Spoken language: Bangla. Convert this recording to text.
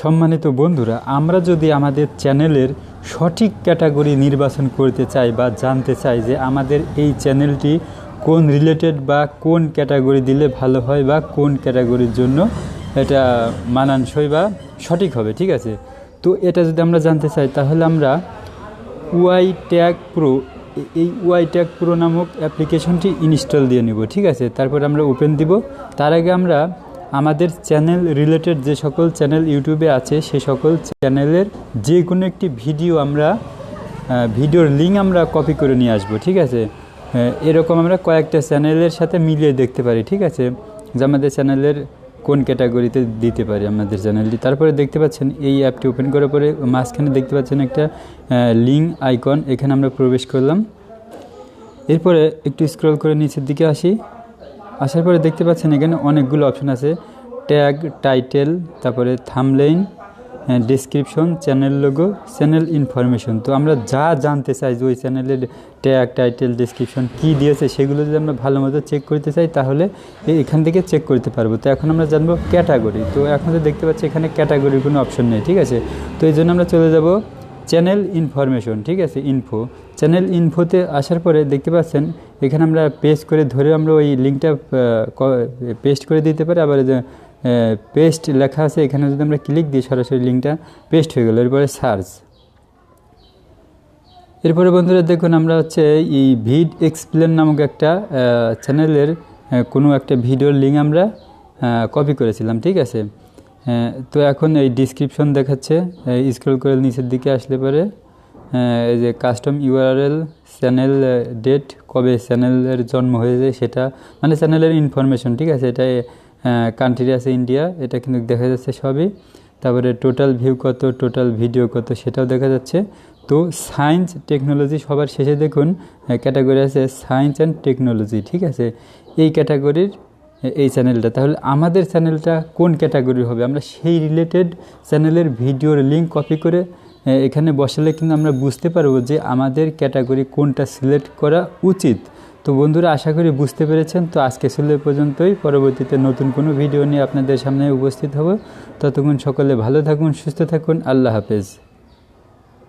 সম্মানিত বন্ধুরা, আমরা যদি আমাদের চ্যানেলের সঠিক ক্যাটাগরি নির্বাচন করতে চাই বা জানতে চাই যে আমাদের এই চ্যানেলটি কোন রিলেটেড বা কোন ক্যাটাগরি দিলে ভালো হয় বা কোন ক্যাটাগরির জন্য এটা মানানসই বা সঠিক হবে, ঠিক আছে। তো এটা যদি আমরা জানতে চাই তাহলে আমরা ওয়াই ট্যাগ প্রো, এই ওয়াই ট্যাগ প্রো নামক অ্যাপ্লিকেশনটি ইনস্টল দিয়ে নিব, ঠিক আছে। তারপর আমরা ওপেন দিব। তার আগে আমরা আমাদের চ্যানেল রিলেটেড যে সকল চ্যানেল ইউটিউবে আছে সে সকল চ্যানেলের যে কোনো একটি ভিডিওর লিঙ্ক আমরা কপি করে নিয়ে আসবো, ঠিক আছে। এরকম আমরা কয়েকটা চ্যানেলের সাথে মিলিয়ে দেখতে পারি, ঠিক আছে, যে আমাদের চ্যানেলের কোন ক্যাটাগরিতে দিতে পারি আমাদের চ্যানেলটি। তারপরে দেখতে পাচ্ছেন এই অ্যাপটি ওপেন করার পরে মাঝখানে দেখতে পাচ্ছেন একটা লিঙ্ক আইকন, এখানে আমরা প্রবেশ করলাম। এরপরে একটু স্ক্রল করে নিচের দিকে আসার পরে দেখতে পাচ্ছেন এখানে অনেকগুলো অপশন আছে, ট্যাগ, টাইটেল, তারপরে thumbnail, description, channel logo, channel information. তো আমরা যা জানতে চাই যে ওই চ্যানেলের ট্যাগ, টাইটেল, ডেসক্রিপশন কী দিয়েছে সেগুলো যদি আমরা ভালো মতো চেক করতে চাই তাহলে এখান থেকে চেক করতে পারবো। তো এখন আমরা জানবো ক্যাটাগরি। তো এখন তো দেখতে পাচ্ছি এখানে ক্যাটাগরির কোনো অপশন নেই, ঠিক আছে। তো এই জন্য আমরা চলে যাব চ্যানেল ইনফরমেশন, ঠিক আছে, ইনফো। চ্যানেল ইনফোতে আসার পরে দেখতে পাচ্ছেন এখানে আমরা পেস্ট করে ধরে আমরা ওই লিঙ্কটা পেস্ট করে দিতে পারি। আবার যে পেস্ট লেখা আছে এখানে যদি আমরা ক্লিক দিই সরাসরি লিঙ্কটা পেস্ট হয়ে গেল। এরপরে সার্চ। এরপরে বন্ধুরা দেখুন আমরা এই ভিড এক্সপ্লেন নামক একটা চ্যানেলের কোনো একটা ভিডিওর লিঙ্ক আমরা কপি করেছিলাম, ঠিক আছে। তো এখন এই ডিসক্রিপশন দেখাচ্ছে, স্ক্রল করে নিচের দিকে আসলে পরে এই যে কাস্টম ইউআরএল, চ্যানেল ডেট, কবে চ্যানেলের জন্ম হয়েছে সেটা, মানে চ্যানেলের ইনফরমেশন, ঠিক আছে। এটা কান্ট্রি আছে ইন্ডিয়া, এটা কিন্তু দেখা যাচ্ছে সবই। তারপরে টোটাল ভিউ কত, টোটাল ভিডিও কত সেটাও দেখা যাচ্ছে। তো সায়েন্স টেকনোলজি সবার শেষে দেখুন ক্যাটাগরি আছে সায়েন্স অ্যান্ড টেকনোলজি, ঠিক আছে। এই ক্যাটাগরির এই চ্যানেলটা, তাহলে আমাদের চ্যানেলটা কোন ক্যাটাগরি হবে আমরা সেই রিলেটেড চ্যানেলের ভিডিওর লিঙ্ক কপি করে এখানে বসালে কিন্তু আমরা বুঝতে পারবো যে আমাদের ক্যাটাগরি কোনটা সিলেক্ট করা উচিত। তো বন্ধুরা আশা করি বুঝতে পেরেছেন। তো আজকে ছিল পর্যন্তই, পরবর্তীতে নতুন কোনো ভিডিও নিয়ে আপনাদের সামনে উপস্থিত হব। ততক্ষণ সকলে ভালো থাকুন, সুস্থ থাকুন, আল্লাহ হাফেজ।